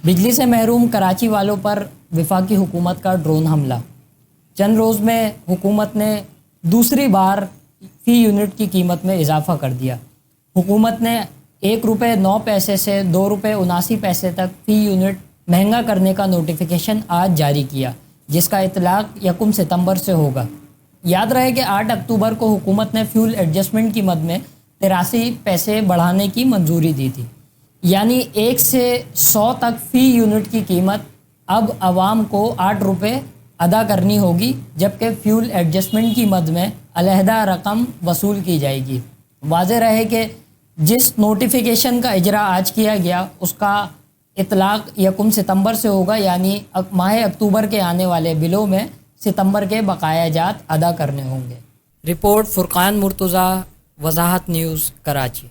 बिजली से महरूम कराची वालों पर वफाकी हुकूमत का ड्रोन हमला। चंद रोज़ में हुकूमत ने दूसरी बार फ़ी यूनिट की कीमत में इजाफ़ा कर दिया। हुकूमत ने ₹1.09 से ₹2.79 तक फ़ी यूनिट महंगा करने का नोटिफिकेशन आज जारी किया, जिसका इतलाक़ 1 सितंबर से होगा। याद रहे कि 8 अक्टूबर को हुकूमत ने फ्यूल एडजस्टमेंट की मद में 83 पैसे बढ़ाने की मंजूरी दी थी, यानी 1 से 100 तक फ़ी यूनिट की कीमत अब आवाम को ₹8 अदा करनी होगी, जबकि फ्यूल एडजस्टमेंट की मद में अलहदा रकम वसूल की जाएगी। वाज़ेह रहे कि जिस नोटिफिकेशन का इजरा आज किया गया उसका इतलाक़ 1 सितंबर से होगा, यानी माह अक्टूबर के आने वाले बिलों में सितंबर के बकाया जात अदा करने होंगे। Report Furqan Murtaza, Wazahat news, Karachi.